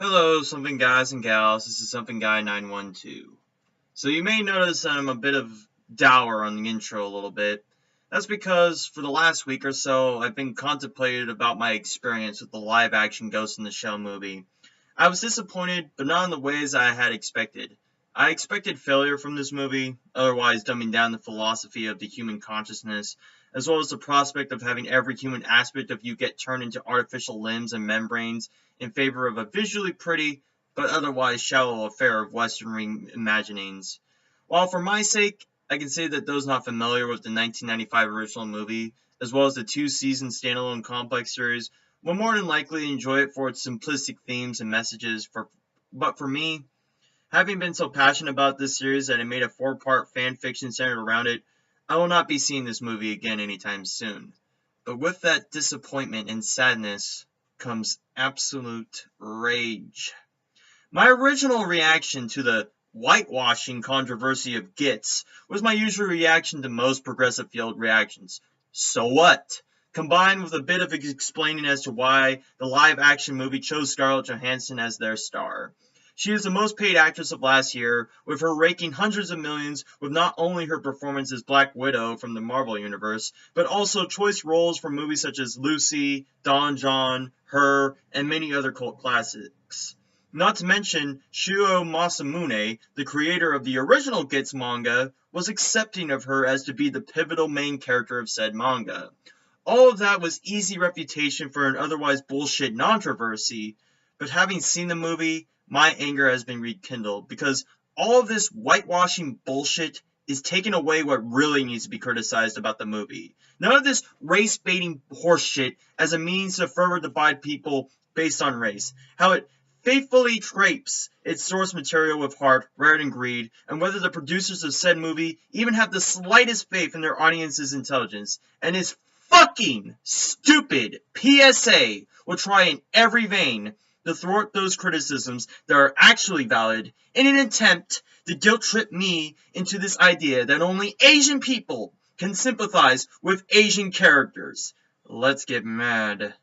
Hello, something guys and gals. This is something guy 912. So you may notice that I'm a bit of dour on the intro a little bit. That's because for the last week or so, I've been contemplating about my experience with the live-action Ghost in the Shell movie. I was disappointed, but not in the ways I had expected. I expected failure from this movie, otherwise dumbing down the philosophy of the human consciousness, as well as the prospect of having every human aspect of you get turned into artificial limbs and membranes in favor of a visually pretty, but otherwise shallow affair of Western imaginings. While for my sake, I can say that those not familiar with the 1995 original movie, as well as the two-season standalone complex series, will more than likely enjoy it for its simplistic themes and messages. But for me, having been so passionate about this series that I made a four-part fan fiction centered around it, I will not be seeing this movie again anytime soon. But with that disappointment and sadness comes absolute rage. My original reaction to the whitewashing controversy of GiTS was my usual reaction to most progressive field reactions. So what? Combined with a bit of explaining as to why the live-action movie chose Scarlett Johansson as their star. She is the most paid actress of last year, with her raking hundreds of millions with not only her performance as Black Widow from the Marvel Universe, but also choice roles from movies such as Lucy, Don John, Her, and many other cult classics. Not to mention, Shuo Masamune, the creator of the original GiTS manga, was accepting of her as to be the pivotal main character of said manga. All of that was easy refutation for an otherwise bullshit controversy, but having seen the movie, my anger has been rekindled because all of this whitewashing bullshit is taking away what really needs to be criticized about the movie. None of this race-baiting horseshit as a means to further divide people based on race. How it faithfully drapes its source material with heart rather than greed, and whether the producers of said movie even have the slightest faith in their audience's intelligence, and its fucking stupid PSA will try in every vein to thwart those criticisms that are actually valid in an attempt to guilt trip me into this idea that only Asian people can sympathize with Asian characters. Let's get mad.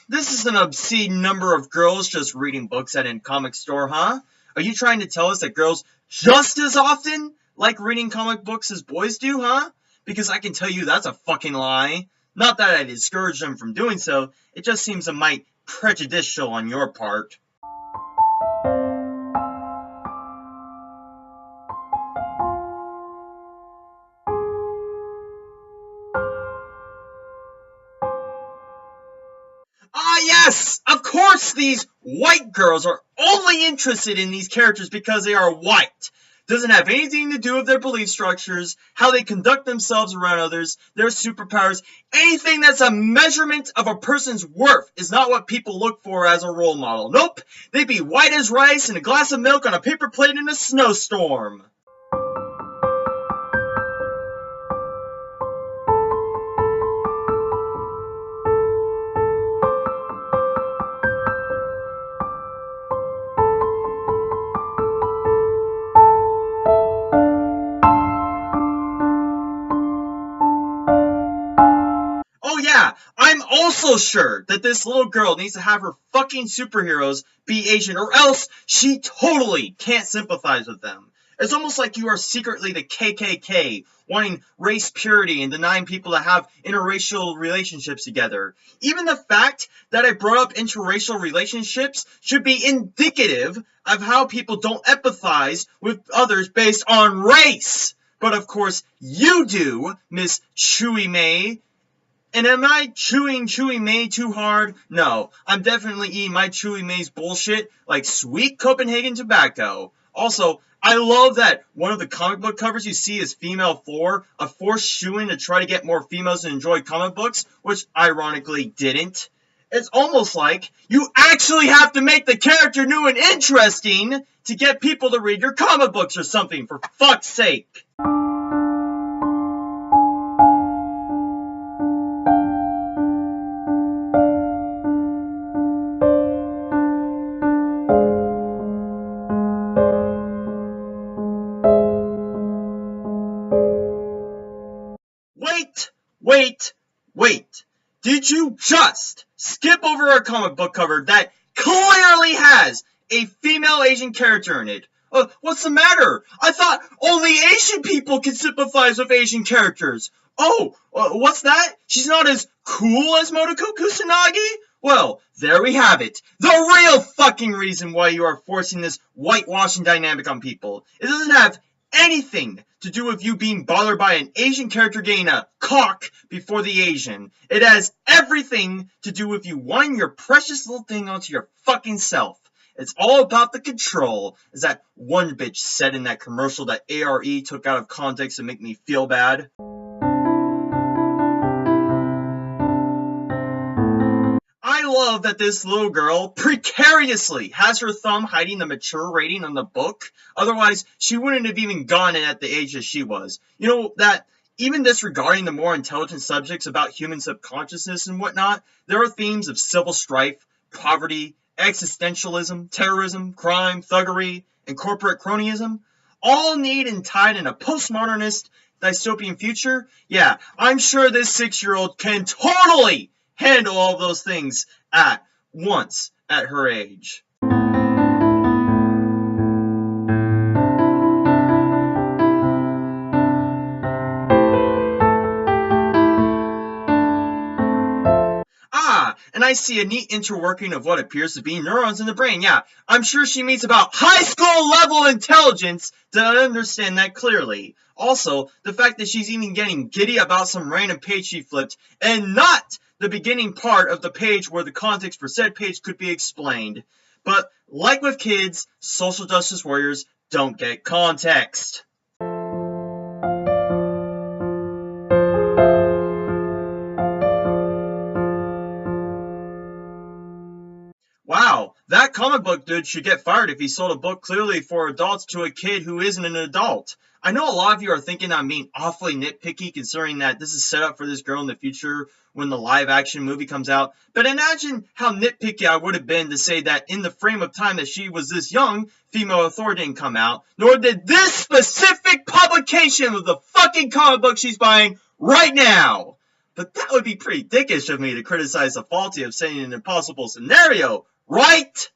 This is an obscene number of girls just reading books at a comic store, huh? Are you trying to tell us that girls just as often like reading comic books as boys do, huh? Because I can tell you that's a fucking lie. Not that I discourage them from doing so, it just seems a mite prejudicial on your part. Ah, yes! Of course these white girls are only interested in these characters because they are white. Doesn't have anything to do with their belief structures, how they conduct themselves around others, their superpowers. Anything that's a measurement of a person's worth is not what people look for as a role model. Nope, they'd be white as rice and a glass of milk on a paper plate in a snowstorm. Oh yeah, I'm also sure that this little girl needs to have her fucking superheroes be Asian, or else she totally can't sympathize with them. It's almost like you are secretly the KKK, wanting race purity and denying people to have interracial relationships together. Even the fact that I brought up interracial relationships should be indicative of how people don't empathize with others based on race. But of course, you do, Miss Chewy May. And am I chewing Chewy May too hard? No, I'm definitely eating my Chewy May's bullshit like sweet Copenhagen tobacco. Also, I love that one of the comic book covers you see is female Thor, a forced shoo-in to try to get more females to enjoy comic books, which ironically didn't. It's almost like you actually have to make the character new and interesting to get people to read your comic books or something, for fuck's sake. Wait. Did you just skip over a comic book cover that clearly has a female Asian character in it? What's the matter? I thought only Asian people can sympathize with Asian characters. Oh, what's that? She's not as cool as Motoko Kusanagi? Well, there we have it. The real fucking reason why you are forcing this whitewashing dynamic on people. It doesn't have anything to do with you being bothered by an Asian character getting a cock before the Asian. It has everything to do with you wanting your precious little thing onto your fucking self. It's all about the control, as that one bitch said in that commercial that ARE took out of context to make me feel bad. I love that this little girl precariously has her thumb hiding the mature rating on the book. Otherwise, she wouldn't have even gone in at the age that she was. You know, that even disregarding the more intelligent subjects about human subconsciousness and whatnot, there are themes of civil strife, poverty, existentialism, terrorism, crime, thuggery, and corporate cronyism, all neat and tied in a postmodernist dystopian future. Yeah, I'm sure this 6-year-old can totally handle all those things at once at her age. And I see a neat interworking of what appears to be neurons in the brain. Yeah, I'm sure she meets about high school level intelligence to understand that clearly. Also, the fact that she's even getting giddy about some random page she flipped and not the beginning part of the page where the context for said page could be explained. But like with kids, social justice warriors don't get context. Wow, that comic book dude should get fired if he sold a book clearly for adults to a kid who isn't an adult. I know a lot of you are thinking I'm being awfully nitpicky considering that this is set up for this girl in the future when the live action movie comes out, but imagine how nitpicky I would have been to say that in the frame of time that she was this young, female author didn't come out, nor did this specific publication of the fucking comic book she's buying right now. But that would be pretty dickish of me to criticize the faulty of saying an impossible scenario, right?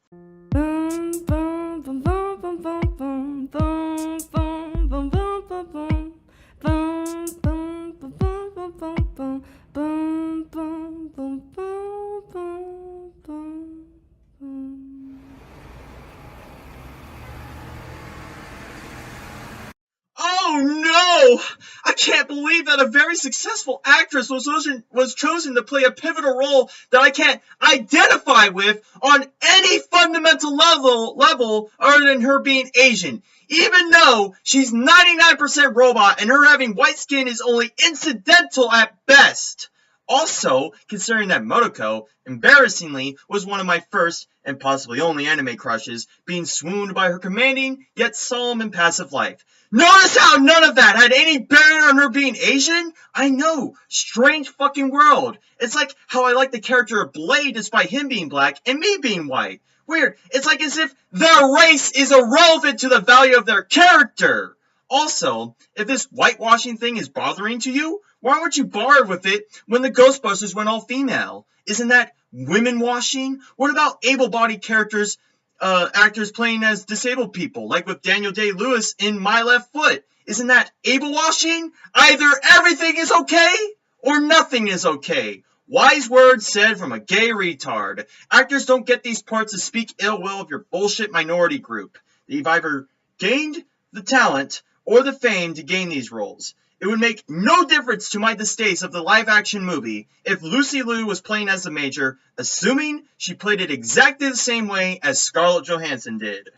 Oh no! I can't believe that a very successful actress was chosen to play a pivotal role that I can't identify with on any fundamental level other than her being Asian. Even though she's 99% robot and her having white skin is only incidental at best. Also, considering that Motoko, embarrassingly, was one of my first and possibly only anime crushes, being swooned by her commanding yet solemn and passive life. Notice how none of that had any bearing on her being Asian? I know, strange fucking world. It's like how I like the character of Blade despite him being black and me being white. Weird, it's like as if their race is irrelevant to the value of their character. Also, if this whitewashing thing is bothering to you, why weren't you bothered with it when the Ghostbusters went all female? Isn't that women washing? What about able-bodied characters, actors playing as disabled people, like with Daniel Day-Lewis in My Left Foot? Isn't that able washing? Either everything is okay, or nothing is okay. Wise words said from a gay retard. Actors don't get these parts to speak ill will of your bullshit minority group. They've either gained the talent or the fame to gain these roles. It would make no difference to my distaste of the live-action movie if Lucy Liu was playing as the Major, assuming she played it exactly the same way as Scarlett Johansson did.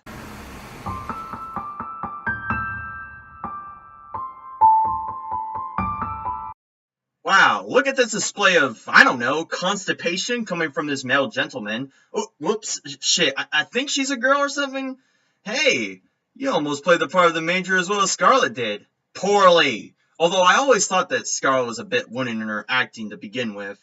Wow, look at this display of, I don't know, constipation coming from this male gentleman. Oh, whoops, shit, I think she's a girl or something? Hey, you almost played the part of the Major as well as Scarlett did. Poorly. Although I always thought that Scarlett was a bit wooden in her acting to begin with.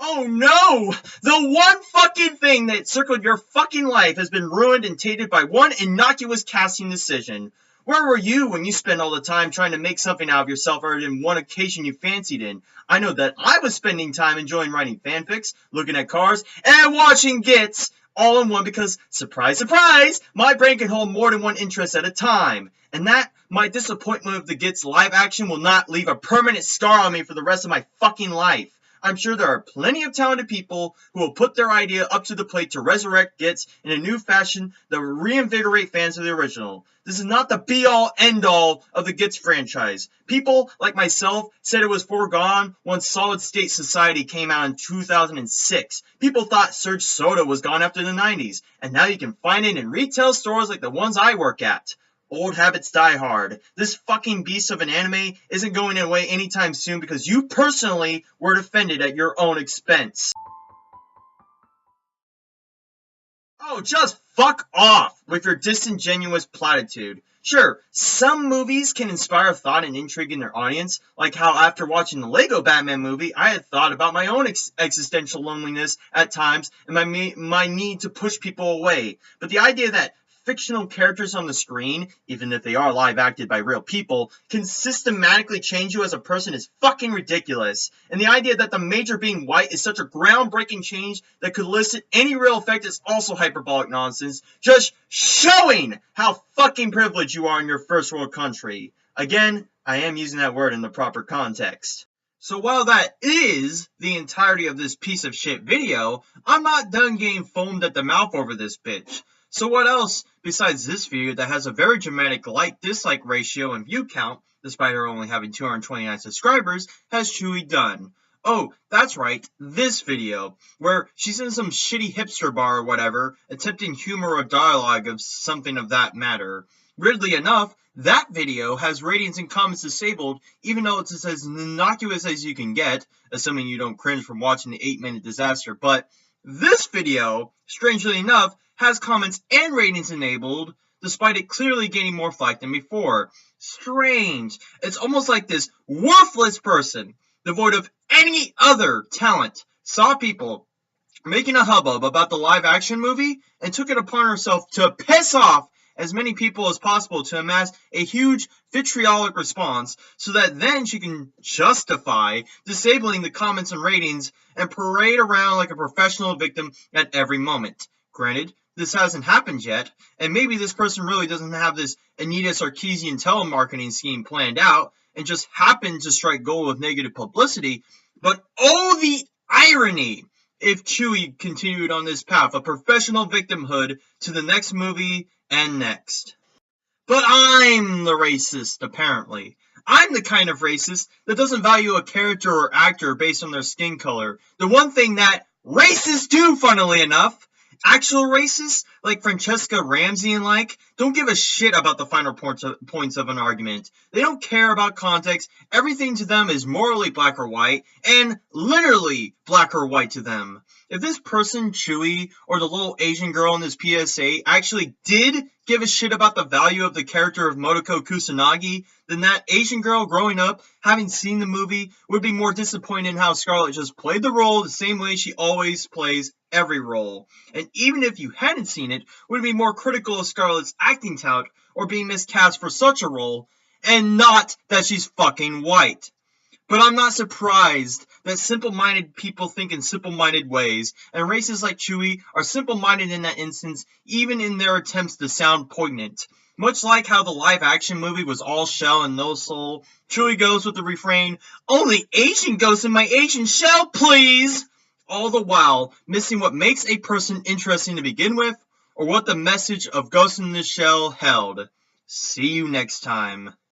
Oh no! The one fucking thing that circled your fucking life has been ruined and tainted by one innocuous casting decision. Where were you when you spent all the time trying to make something out of yourself or in one occasion you fancied in? I know that I was spending time enjoying writing fanfics, looking at cars, and watching GiTS all in one because, surprise, surprise, my brain can hold more than one interest at a time. And that, my disappointment of the GiTS live action will not leave a permanent scar on me for the rest of my fucking life. I'm sure there are plenty of talented people who will put their idea up to the plate to resurrect GiTS in a new fashion that will reinvigorate fans of the original. This is not the be-all, end-all of the GiTS franchise. People like myself said it was foregone once Solid State Society came out in 2006. People thought Surge Soda was gone after the 90s, and now you can find it in retail stores like the ones I work at. Old habits die hard. This fucking beast of an anime isn't going away anytime soon because you personally were offended at your own expense. Oh, just fuck off with your disingenuous platitude. Sure, some movies can inspire thought and intrigue in their audience, like how after watching the Lego Batman movie, I had thought about my own existential loneliness at times and my need to push people away. But the idea that fictional characters on the screen, even if they are live acted by real people, can systematically change you as a person is fucking ridiculous. And the idea that the Major being white is such a groundbreaking change that could elicit any real effect is also hyperbolic nonsense, just showing how fucking privileged you are in your first world country. Again, I am using that word in the proper context. So while that is the entirety of this piece of shit video, I'm not done getting foamed at the mouth over this bitch. So what else, besides this video that has a very dramatic like-dislike ratio and view count, despite her only having 229 subscribers, has Chewy done? Oh, that's right, this video, where she's in some shitty hipster bar or whatever, attempting humor or dialogue of something of that matter. Weirdly enough, that video has ratings and comments disabled, even though it's as innocuous as you can get, assuming you don't cringe from watching the 8-minute disaster, but this video, strangely enough, has comments and ratings enabled, despite it clearly gaining more flack than before. Strange. It's almost like this worthless person, devoid of any other talent, saw people making a hubbub about the live-action movie and took it upon herself to piss off as many people as possible to amass a huge vitriolic response so that then she can justify disabling the comments and ratings and parade around like a professional victim at every moment. Granted, this hasn't happened yet, and maybe this person really doesn't have this Anita Sarkeesian telemarketing scheme planned out and just happened to strike gold with negative publicity, but oh, the irony if Chewy continued on this path of professional victimhood to the next movie and next. But I'm the racist, apparently. I'm the kind of racist that doesn't value a character or actor based on their skin color. The one thing that racists do, funnily enough. Actual racists, like Francesca Ramsey and don't give a shit about the finer points of an argument. They don't care about context. Everything to them is morally black or white, and literally black or white to them. If this person, Chewy, or the little Asian girl in this PSA actually did give a shit about the value of the character of Motoko Kusanagi, then that Asian girl growing up, having seen the movie, would be more disappointed in how Scarlett just played the role the same way she always plays every role. And even if you hadn't seen it, would be more critical of Scarlett's acting talent or being miscast for such a role, and not that she's fucking white. But I'm not surprised that simple-minded people think in simple-minded ways, and racists like Chewy are simple-minded in that instance, even in their attempts to sound poignant. Much like how the live-action movie was all shell and no soul, Chewy goes with the refrain, "Only Asian ghosts in my Asian shell, please!" All the while missing what makes a person interesting to begin with, or what the message of Ghost in the Shell held. See you next time.